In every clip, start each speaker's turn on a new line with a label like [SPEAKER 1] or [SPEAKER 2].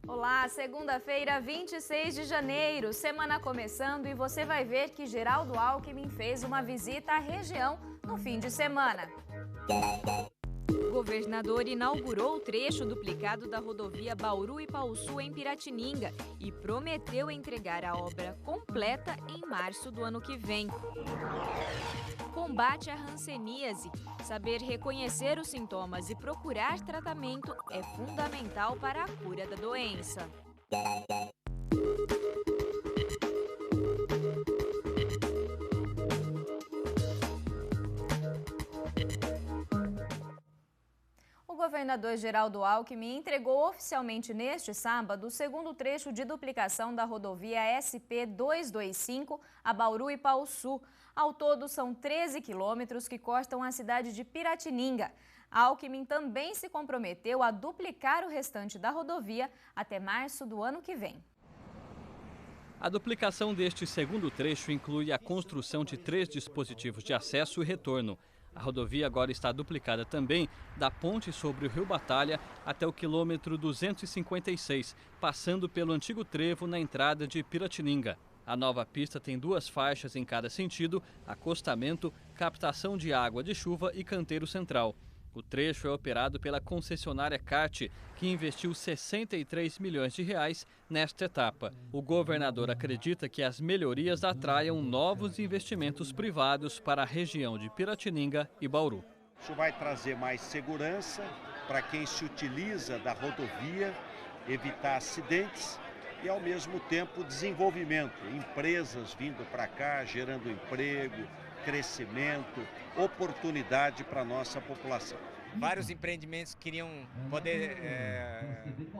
[SPEAKER 1] Olá, segunda-feira, 26 de janeiro, semana começando e você vai ver que Geraldo Alckmin fez uma visita à região no fim de semana. O governador inaugurou o trecho duplicado da rodovia Bauru-Ipauçu em Piratininga e prometeu entregar a obra completa em março do ano que vem. Combate à hanseníase. Saber reconhecer os sintomas e procurar tratamento é fundamental para a cura da doença. O governador Geraldo Alckmin entregou oficialmente neste sábado o segundo trecho de duplicação da rodovia SP-225 a Bauru-Ipauçu. Ao todo, são 13 quilômetros que cortam a cidade de Piratininga. Alckmin também se comprometeu a duplicar o restante da rodovia até março do ano que vem.
[SPEAKER 2] A duplicação deste segundo trecho inclui a construção de 3 dispositivos de acesso e retorno. A rodovia agora está duplicada também da ponte sobre o Rio Batalha até o quilômetro 256, passando pelo antigo trevo na entrada de Piratininga. A nova pista tem 2 faixas em cada sentido: acostamento, captação de água de chuva e canteiro central. O trecho é operado pela concessionária CART, que investiu 63 milhões de reais nesta etapa. O governador acredita que as melhorias atraiam novos investimentos privados para a região de Piratininga e Bauru.
[SPEAKER 3] Isso vai trazer mais segurança para quem se utiliza da rodovia, evitar acidentes e, ao mesmo tempo, desenvolvimento. Empresas vindo para cá, gerando emprego, crescimento, oportunidade para a nossa população.
[SPEAKER 4] Vários empreendimentos queriam poder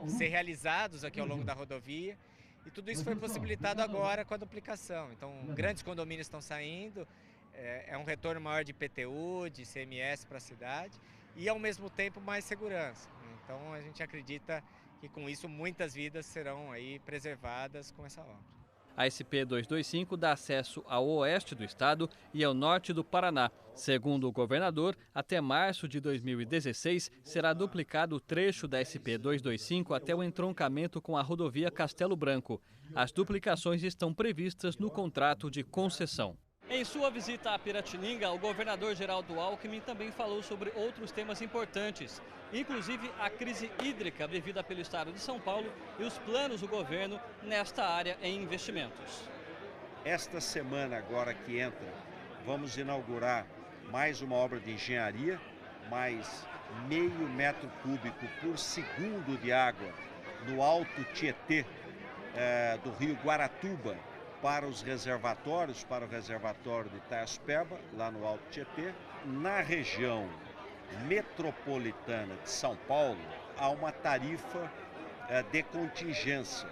[SPEAKER 4] ser realizados aqui ao longo da rodovia e tudo isso foi possibilitado agora com a duplicação. Então, grandes condomínios estão saindo, é um retorno maior de IPTU, de ICMS para a cidade e, ao mesmo tempo, mais segurança. Então, a gente acredita que com isso muitas vidas serão aí preservadas com essa obra.
[SPEAKER 2] A SP-225 dá acesso ao oeste do estado e ao norte do Paraná. Segundo o governador, até março de 2016 será duplicado o trecho da SP-225 até o entroncamento com a rodovia Castelo Branco. As duplicações estão previstas no contrato de concessão. Em sua visita a Piratininga, o governador Geraldo Alckmin também falou sobre outros temas importantes, inclusive a crise hídrica vivida pelo estado de São Paulo e os planos do governo nesta área em investimentos.
[SPEAKER 3] Esta semana agora que entra, vamos inaugurar mais uma obra de engenharia, mais 0,5 metro cúbico por segundo de água no Alto Tietê, do rio Guaratuba, para os reservatórios, para o reservatório de Itaiaspeba, lá no Alto Tietê. Na região metropolitana de São Paulo, há uma tarifa de contingência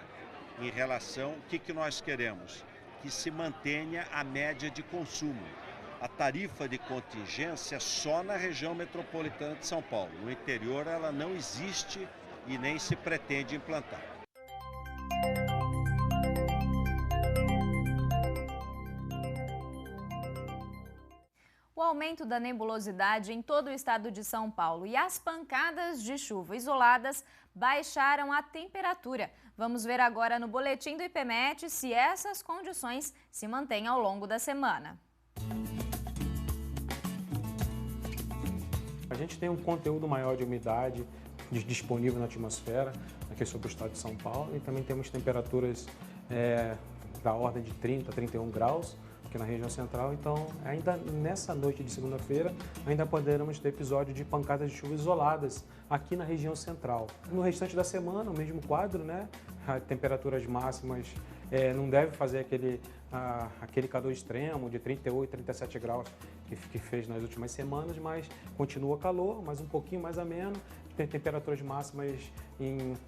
[SPEAKER 3] em relação, o que nós queremos? Que se mantenha a média de consumo. A tarifa de contingência é só na região metropolitana de São Paulo. No interior ela não existe e nem se pretende implantar.
[SPEAKER 1] O aumento da nebulosidade em todo o estado de São Paulo e as pancadas de chuva isoladas baixaram a temperatura. Vamos ver agora no boletim do IPMET se essas condições se mantêm ao longo da semana.
[SPEAKER 5] A gente tem um conteúdo maior de umidade disponível na atmosfera aqui sobre o estado de São Paulo e também temos temperaturas da ordem de 30 a 31 graus. Aqui na região central, então ainda nessa noite de segunda-feira ainda poderemos ter episódio de pancadas de chuva isoladas aqui na região central. No restante da semana, o mesmo quadro, né? Temperaturas máximas não deve fazer aquele calor extremo de 38, 37 graus que fez nas últimas semanas, mas continua calor, mas um pouquinho mais ameno. Tem temperaturas máximas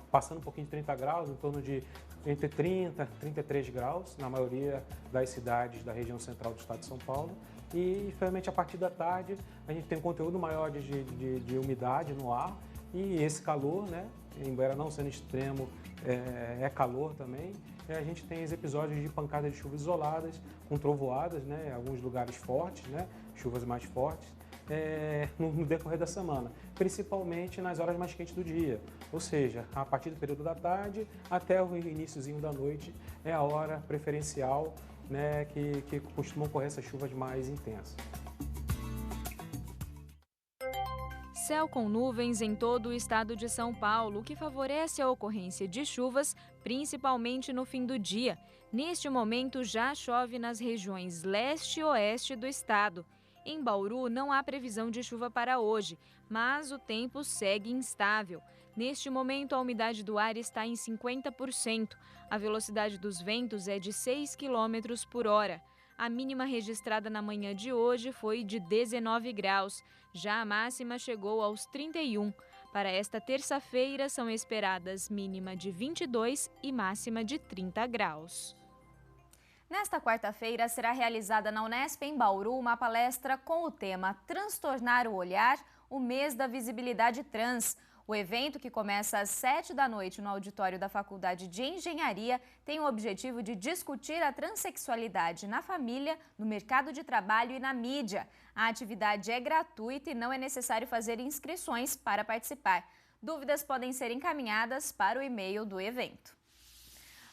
[SPEAKER 5] passando um pouquinho de 30 graus, em torno de entre 30 e 33 graus na maioria das cidades da região central do estado de São Paulo. E, infelizmente, a partir da tarde, a gente tem um conteúdo maior de umidade no ar e esse calor, né, embora não sendo extremo, é calor também. A gente tem os episódios de pancadas de chuva isoladas, com trovoadas, né, em alguns lugares fortes, né, chuvas mais fortes. no decorrer da semana, principalmente nas horas mais quentes do dia, ou seja, a partir do período da tarde até o iniciozinho da noite é a hora preferencial, né, que costumam ocorrer essas chuvas mais intensas.
[SPEAKER 1] Céu com nuvens em todo o estado de São Paulo, o que favorece a ocorrência de chuvas, principalmente no fim do dia. Neste momento já chove nas regiões leste e oeste do estado. Em Bauru não há previsão de chuva para hoje, mas o tempo segue instável. Neste momento a umidade do ar está em 50%. A velocidade dos ventos é de 6 km por hora. A mínima registrada na manhã de hoje foi de 19 graus. Já a máxima chegou aos 31. Para esta terça-feira são esperadas mínima de 22 e máxima de 30 graus. Nesta quarta-feira será realizada na Unesp em Bauru uma palestra com o tema Transtornar o Olhar, o mês da visibilidade trans. O evento, que começa às 7 da noite no auditório da Faculdade de Engenharia, tem o objetivo de discutir a transexualidade na família, no mercado de trabalho e na mídia. A atividade é gratuita e não é necessário fazer inscrições para participar. Dúvidas podem ser encaminhadas para o e-mail do evento.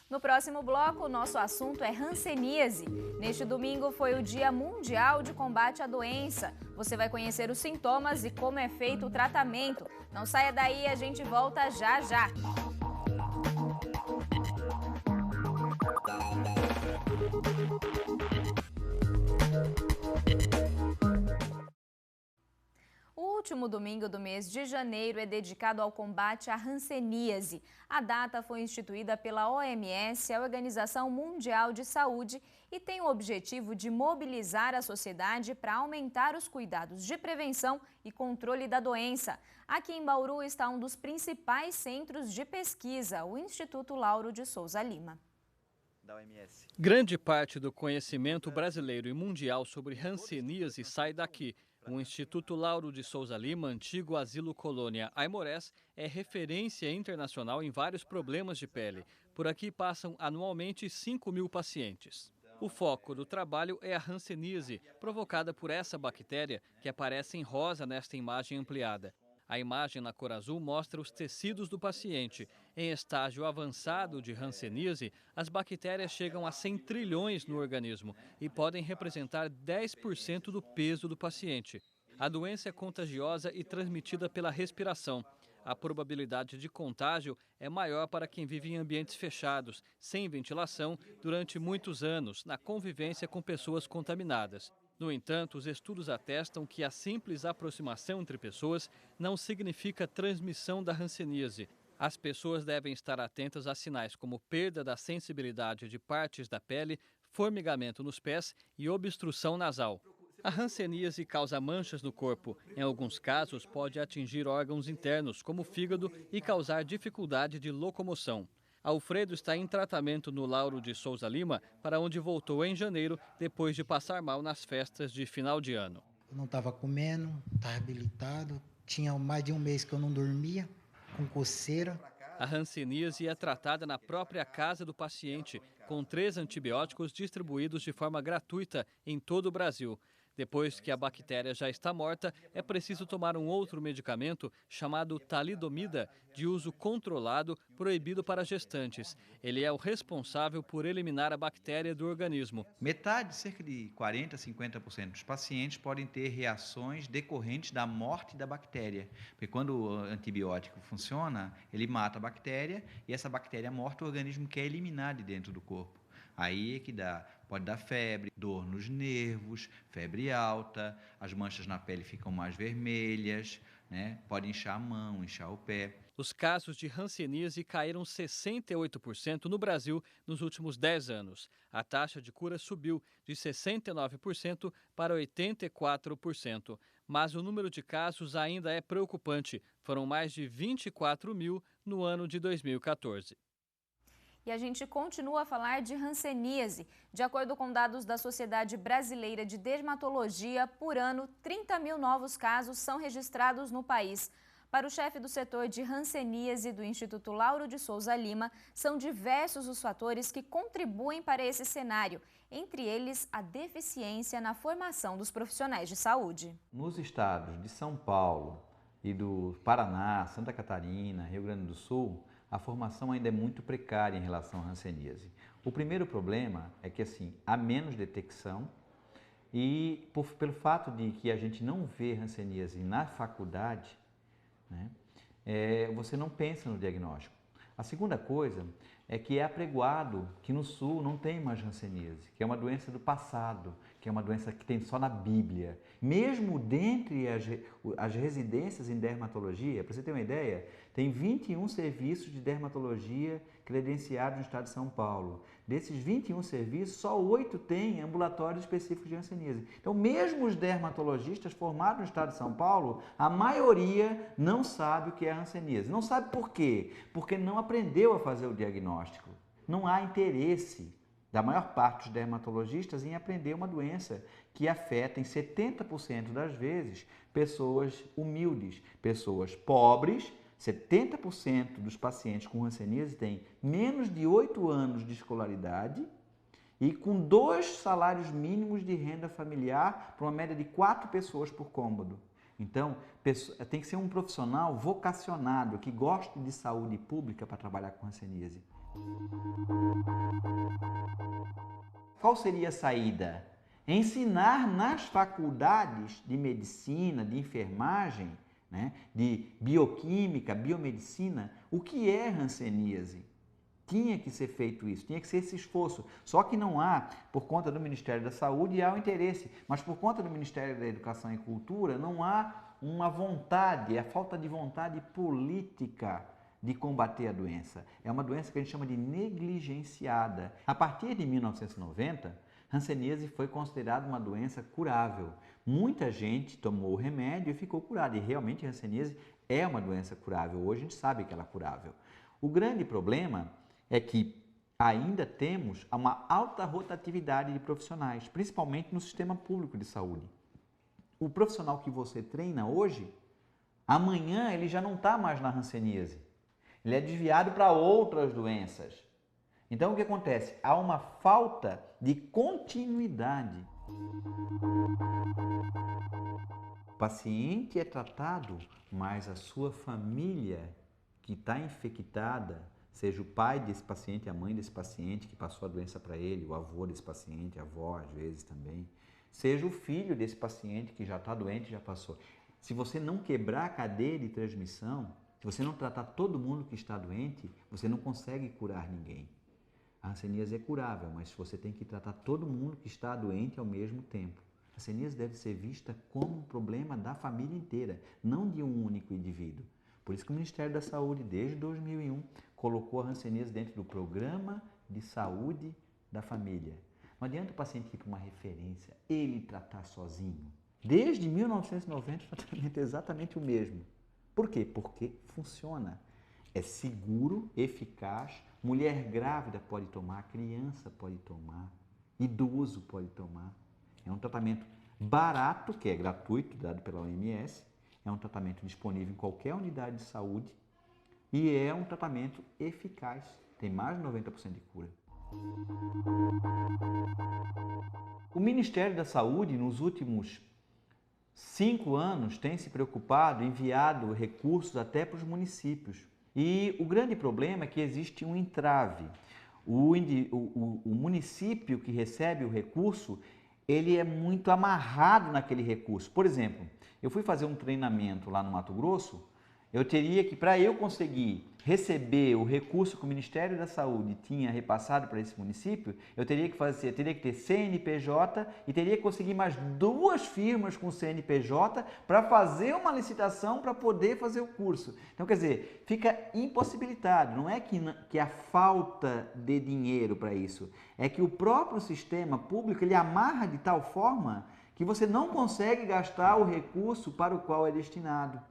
[SPEAKER 1] No próximo bloco, o nosso assunto é hanseníase. Neste domingo foi o Dia Mundial de Combate à Doença. Você vai conhecer os sintomas e como é feito o tratamento. Não saia daí, a gente volta já já. O último domingo do mês de janeiro é dedicado ao combate à hanseníase. A data foi instituída pela OMS, a Organização Mundial de Saúde, e tem o objetivo de mobilizar a sociedade para aumentar os cuidados de prevenção e controle da doença. Aqui em Bauru está um dos principais centros de pesquisa, o Instituto Lauro de Souza Lima.
[SPEAKER 2] Grande parte do conhecimento brasileiro e mundial sobre hanseníase sai daqui. O Instituto Lauro de Souza Lima, antigo Asilo Colônia Aimorés, é referência internacional em vários problemas de pele. Por aqui passam anualmente 5.000 pacientes. O foco do trabalho é a hanseníase, provocada por essa bactéria que aparece em rosa nesta imagem ampliada. A imagem na cor azul mostra os tecidos do paciente. Em estágio avançado de hanseníase, as bactérias chegam a 100 trilhões no organismo e podem representar 10% do peso do paciente. A doença é contagiosa e transmitida pela respiração. A probabilidade de contágio é maior para quem vive em ambientes fechados, sem ventilação, durante muitos anos, na convivência com pessoas contaminadas. No entanto, os estudos atestam que a simples aproximação entre pessoas não significa transmissão da hanseníase. As pessoas devem estar atentas a sinais como perda da sensibilidade de partes da pele, formigamento nos pés e obstrução nasal. A hanseníase causa manchas no corpo. Em alguns casos, pode atingir órgãos internos, como o fígado, e causar dificuldade de locomoção. Alfredo está em tratamento no Lauro de Souza Lima, para onde voltou em janeiro, depois de passar mal nas festas de final de ano.
[SPEAKER 6] Eu não estava comendo, estava habilitado, tinha mais de um mês que eu não dormia, com coceira.
[SPEAKER 2] A hanseníase é tratada na própria casa do paciente, com 3 antibióticos distribuídos de forma gratuita em todo o Brasil. Depois que a bactéria já está morta, é preciso tomar um outro medicamento chamado talidomida, de uso controlado, proibido para gestantes. Ele é o responsável por eliminar a bactéria do organismo.
[SPEAKER 7] Metade, cerca de 40% a 50% dos pacientes podem ter reações decorrentes da morte da bactéria. Porque quando o antibiótico funciona, ele mata a bactéria e essa bactéria morta o organismo quer eliminar de dentro do corpo. Aí é que pode dar febre, dor nos nervos, febre alta, as manchas na pele ficam mais vermelhas, né? Pode inchar a mão, inchar o pé.
[SPEAKER 2] Os casos de hanseníase caíram 68% no Brasil nos últimos 10 anos. A taxa de cura subiu de 69% para 84%. Mas o número de casos ainda é preocupante. Foram mais de 24.000 no ano de 2014.
[SPEAKER 1] E a gente continua a falar de hanseníase. De acordo com dados da Sociedade Brasileira de Dermatologia, por ano, 30.000 novos casos são registrados no país. Para o chefe do setor de hanseníase do Instituto Lauro de Souza Lima, são diversos os fatores que contribuem para esse cenário, entre eles a deficiência na formação dos profissionais de saúde.
[SPEAKER 7] Nos estados de São Paulo e do Paraná, Santa Catarina, Rio Grande do Sul, a formação ainda é muito precária em relação à hanseníase. O primeiro problema é que assim, há menos detecção e pelo fato de que a gente não vê hanseníase na faculdade, né, você não pensa no diagnóstico. A segunda coisa é que é apregoado que no Sul não tem mais hanseníase, que é uma doença do passado, que é uma doença que tem só na Bíblia. Mesmo dentre as residências em dermatologia, para você ter uma ideia, tem 21 serviços de dermatologia credenciados no estado de São Paulo. Desses 21 serviços, só 8 têm ambulatórios específicos de hanseníase. Então, mesmo os dermatologistas formados no estado de São Paulo, a maioria não sabe o que é hanseníase. Não sabe por quê? Porque não aprendeu a fazer o diagnóstico. Não há interesse da maior parte dos dermatologistas em aprender uma doença que afeta em 70% das vezes pessoas humildes, pessoas pobres. 70% dos pacientes com hanseníase têm menos de 8 anos de escolaridade e com 2 salários mínimos de renda familiar para uma média de 4 pessoas por cômodo. Então, tem que ser um profissional vocacionado, que goste de saúde pública para trabalhar com hanseníase. Qual seria a saída? Ensinar nas faculdades de medicina, de enfermagem, né, de bioquímica, biomedicina, o que é hanseníase. Tinha que ser feito isso, tinha que ser esse esforço. Só que não há, por conta do Ministério da Saúde, há o interesse, mas por conta do Ministério da Educação e Cultura, não há uma vontade, a falta de vontade política de combater a doença. É uma doença que a gente chama de negligenciada. A partir de 1990, hanseníase foi considerada uma doença curável. Muita gente tomou o remédio e ficou curada. E realmente a hanseníase é uma doença curável. Hoje a gente sabe que ela é curável. O grande problema é que ainda temos uma alta rotatividade de profissionais, principalmente no sistema público de saúde. O profissional que você treina hoje, amanhã ele já não está mais na hanseníase. Ele é desviado para outras doenças. Então o que acontece? Há uma falta de continuidade. O paciente é tratado, mas a sua família que está infectada, seja o pai desse paciente, a mãe desse paciente que passou a doença para ele, o avô desse paciente, a avó às vezes também, seja o filho desse paciente que já está doente e já passou. Se você não quebrar a cadeia de transmissão, se você não tratar todo mundo que está doente, você não consegue curar ninguém. A hanseníase é curável, mas você tem que tratar todo mundo que está doente ao mesmo tempo. A hanseníase deve ser vista como um problema da família inteira, não de um único indivíduo. Por isso que o Ministério da Saúde, desde 2001, colocou a hanseníase dentro do Programa de Saúde da Família. Não adianta o paciente ir para uma referência, ele tratar sozinho. Desde 1990, o tratamento é exatamente o mesmo. Por quê? Porque funciona. É seguro, eficaz, mulher grávida pode tomar, criança pode tomar, idoso pode tomar. É um tratamento barato, que é gratuito, dado pela OMS, é um tratamento disponível em qualquer unidade de saúde e é um tratamento eficaz, tem mais de 90% de cura. O Ministério da Saúde, nos últimos 5 anos, tem se preocupado, enviado recursos até para os municípios. E o grande problema é que existe um entrave. O município que recebe o recurso, ele é muito amarrado naquele recurso. Por exemplo, eu fui fazer um treinamento lá no Mato Grosso, eu teria que, para eu conseguir receber o recurso que o Ministério da Saúde tinha repassado para esse município, eu teria que ter CNPJ e teria que conseguir mais 2 firmas com CNPJ para fazer uma licitação para poder fazer o curso. Então, quer dizer, fica impossibilitado. Não é que há falta de dinheiro para isso, é que o próprio sistema público ele amarra de tal forma que você não consegue gastar o recurso para o qual é destinado.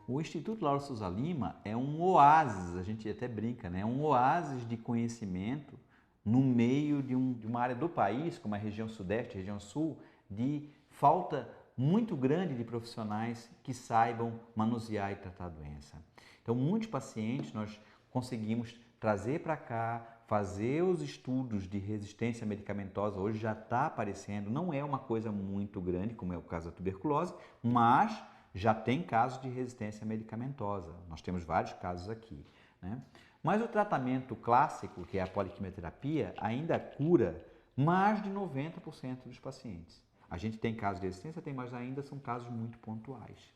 [SPEAKER 7] O Instituto Lauro de Souza Lima é um oásis, a gente até brinca, né? É um oásis de conhecimento no meio de uma área do país, como a região sudeste, a região sul, de falta muito grande de profissionais que saibam manusear e tratar a doença. Então, muitos pacientes nós conseguimos trazer para cá, fazer os estudos de resistência medicamentosa, hoje já está aparecendo, não é uma coisa muito grande, como é o caso da tuberculose, mas já tem casos de resistência medicamentosa. Nós temos vários casos aqui, né? Mas o tratamento clássico, que é a poliquimioterapia, ainda cura mais de 90% dos pacientes. A gente tem casos de resistência, mas ainda são casos muito pontuais.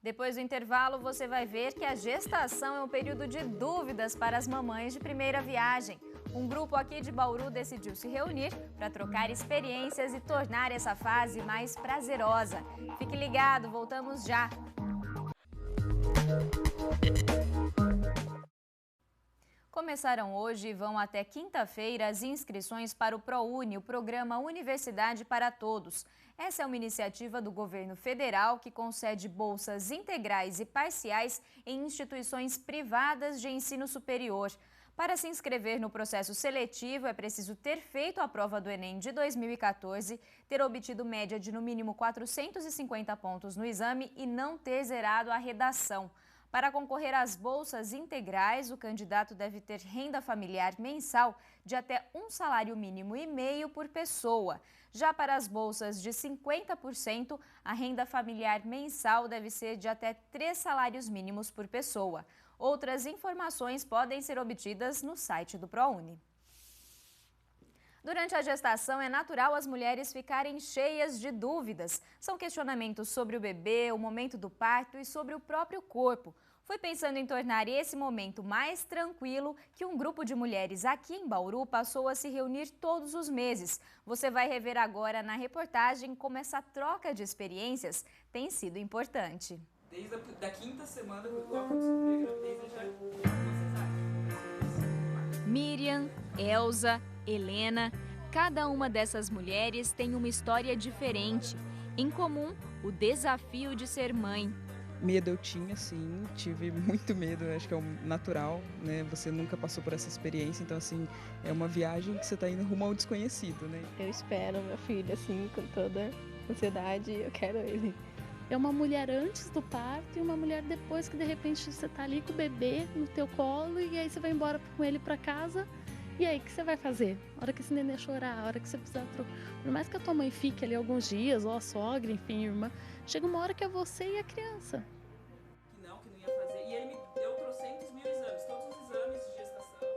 [SPEAKER 1] Depois do intervalo, você vai ver que a gestação é um período de dúvidas para as mamães de primeira viagem. Um grupo aqui de Bauru decidiu se reunir para trocar experiências e tornar essa fase mais prazerosa. Fique ligado, voltamos já! Começaram hoje e vão até quinta-feira as inscrições para o ProUni, o programa Universidade para Todos. Essa é uma iniciativa do governo federal que concede bolsas integrais e parciais em instituições privadas de ensino superior. Para se inscrever no processo seletivo, é preciso ter feito a prova do Enem de 2014, ter obtido média de no mínimo 450 pontos no exame e não ter zerado a redação. Para concorrer às bolsas integrais, o candidato deve ter renda familiar mensal de até um salário mínimo e meio por pessoa. Já para as bolsas de 50%, a renda familiar mensal deve ser de até 3 salários mínimos por pessoa. Outras informações podem ser obtidas no site do ProUni. Durante a gestação, é natural as mulheres ficarem cheias de dúvidas. São questionamentos sobre o bebê, o momento do parto e sobre o próprio corpo. Foi pensando em tornar esse momento mais tranquilo que um grupo de mulheres aqui em Bauru passou a se reunir todos os meses. Você vai rever agora na reportagem como essa troca de experiências tem sido importante.
[SPEAKER 8] Desde a quinta semana, logo que descobri a gravidez, já...
[SPEAKER 1] Miriam, Elza, Helena, cada uma dessas mulheres tem uma história diferente. Em comum, o desafio de ser mãe.
[SPEAKER 9] Medo eu tinha, sim, tive muito medo, acho que é natural, né? Você nunca passou por essa experiência, então, assim, é uma viagem que você está indo rumo ao desconhecido, né?
[SPEAKER 10] Eu espero meu filho, assim, com toda ansiedade, eu quero ele.
[SPEAKER 11] É uma mulher antes do parto e uma mulher depois, que de repente você tá ali com o bebê no teu colo e aí você vai embora com ele para casa. E aí, o que você vai fazer? A hora que esse neném chorar, a hora que você precisar... Por mais que a tua mãe fique ali alguns dias, ou a sogra, enfim, irmã, chega uma hora que é você e a criança.
[SPEAKER 8] Que não ia fazer. E ele me deu 300.000 exames, todos os exames de gestação.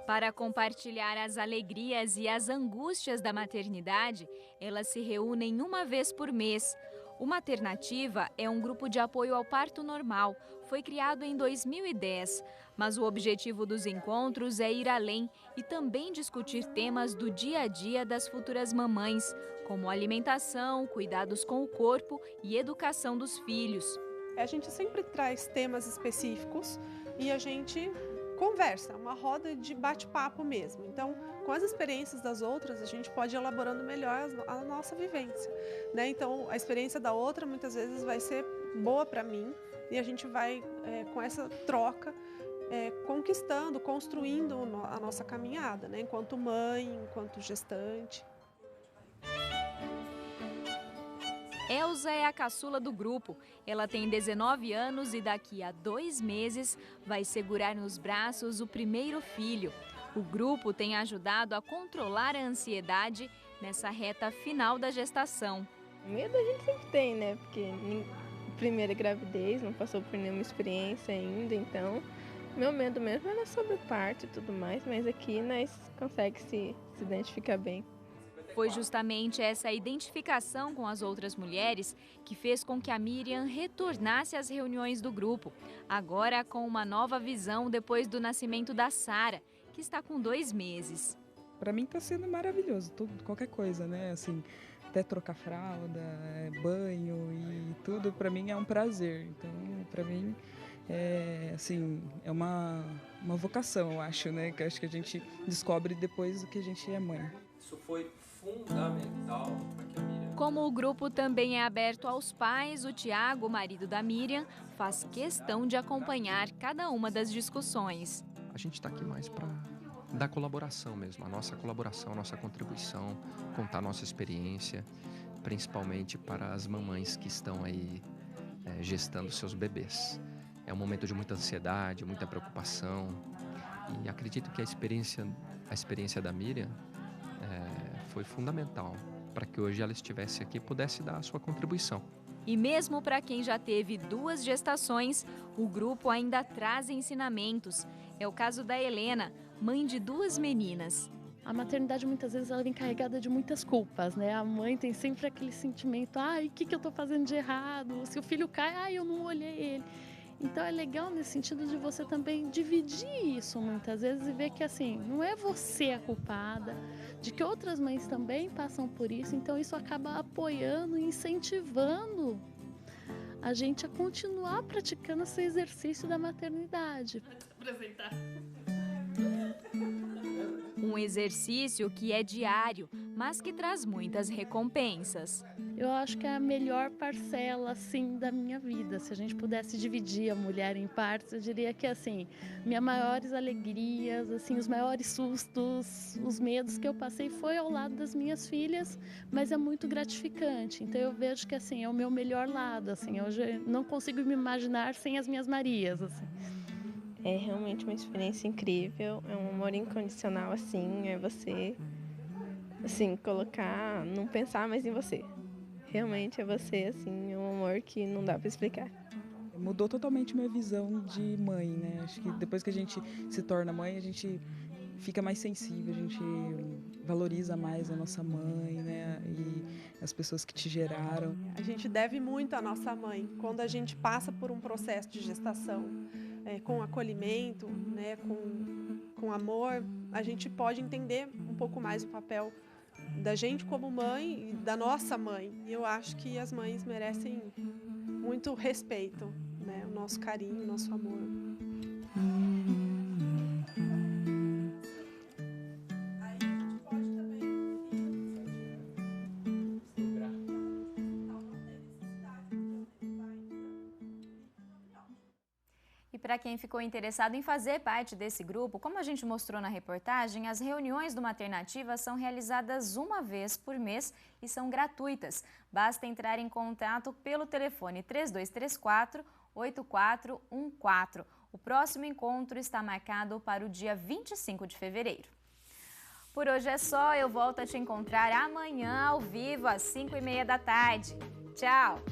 [SPEAKER 1] Para compartilhar as alegrias e as angústias da maternidade, elas se reúnem uma vez por mês. O Maternativa é um grupo de apoio ao parto normal. Foi criado em 2010, mas o objetivo dos encontros é ir além e também discutir temas do dia a dia das futuras mamães, como alimentação, cuidados com o corpo e educação dos filhos.
[SPEAKER 12] A gente sempre traz temas específicos e a gente conversa, uma roda de bate-papo mesmo. Então, com as experiências das outras, a gente pode ir elaborando melhor a nossa vivência, né? Então, a experiência da outra muitas vezes vai ser boa para mim e a gente vai, com essa troca, conquistando, construindo a nossa caminhada, né? Enquanto mãe, enquanto gestante.
[SPEAKER 1] Elza é a caçula do grupo. Ela tem 19 anos e daqui a 2 meses vai segurar nos braços o primeiro filho. O grupo tem ajudado a controlar a ansiedade nessa reta final da gestação.
[SPEAKER 10] Medo a gente sempre tem, né? Porque primeira gravidez, não passou por nenhuma experiência ainda, então meu medo mesmo era sobre o parto e tudo mais, mas aqui nós conseguimos se identificar bem.
[SPEAKER 1] Foi justamente essa identificação com as outras mulheres que fez com que a Miriam retornasse às reuniões do grupo, agora com uma nova visão depois do nascimento da Sara, que está com 2 meses.
[SPEAKER 9] Para mim está sendo maravilhoso, qualquer coisa, né? Assim, até trocar fralda, banho e tudo, para mim é um prazer. Então, para mim, é uma vocação, eu acho, né? Que acho que a gente descobre depois do que a gente é mãe.
[SPEAKER 8] Isso foi fundamental para que a Miriam...
[SPEAKER 1] Como o grupo também é aberto aos pais, o Tiago, o marido da Miriam, faz questão de acompanhar cada uma das discussões.
[SPEAKER 13] A gente está aqui mais para dar colaboração mesmo, a nossa colaboração, a nossa contribuição, contar a nossa experiência. principalmente para as mamães que estão aí gestando seus bebês. É um momento de muita ansiedade, muita preocupação, e acredito que a experiência da Miriam foi fundamental para que hoje ela estivesse aqui e pudesse dar a sua contribuição.
[SPEAKER 1] E mesmo para quem já teve 2 gestações, o grupo ainda traz ensinamentos. É o caso da Helena, mãe de 2 meninas.
[SPEAKER 11] A maternidade muitas vezes ela vem carregada de muitas culpas, né? A mãe tem sempre aquele sentimento, o que eu tô fazendo de errado? Se o filho cai, eu não olhei ele. Então é legal nesse sentido de você também dividir isso muitas vezes e ver que assim, não é você a culpada, de que outras mães também passam por isso, então isso acaba apoiando e incentivando a gente a continuar praticando esse exercício da maternidade.
[SPEAKER 1] Um exercício que é diário, mas que traz muitas recompensas.
[SPEAKER 11] Eu acho que é a melhor parcela, assim, da minha vida. Se a gente pudesse dividir a mulher em partes, eu diria que, assim, minhas maiores alegrias, assim, os maiores sustos, os medos que eu passei foi ao lado das minhas filhas, mas é muito gratificante. Então eu vejo que, assim, é o meu melhor lado, assim, hoje não consigo me imaginar sem as minhas Marias, assim.
[SPEAKER 10] É realmente uma experiência incrível, é um amor incondicional, assim, é você, assim, colocar, não pensar mais em você. Realmente é você, assim, é um amor que não dá para explicar.
[SPEAKER 9] Mudou totalmente minha visão de mãe, né? Acho que depois que a gente se torna mãe, a gente fica mais sensível, a gente valoriza mais a nossa mãe, né? E as pessoas que te geraram.
[SPEAKER 12] A gente deve muito à nossa mãe quando a gente passa por um processo de gestação. Com acolhimento, né, com amor, a gente pode entender um pouco mais o papel da gente como mãe e da nossa mãe. Eu acho que as mães merecem muito respeito, né, o nosso carinho, o nosso amor.
[SPEAKER 1] E para quem ficou interessado em fazer parte desse grupo, como a gente mostrou na reportagem, as reuniões do Maternativa são realizadas uma vez por mês e são gratuitas. Basta entrar em contato pelo telefone 3234-8414. O próximo encontro está marcado para o dia 25 de fevereiro. Por hoje é só, eu volto a te encontrar amanhã ao vivo às 5h30 da tarde. Tchau!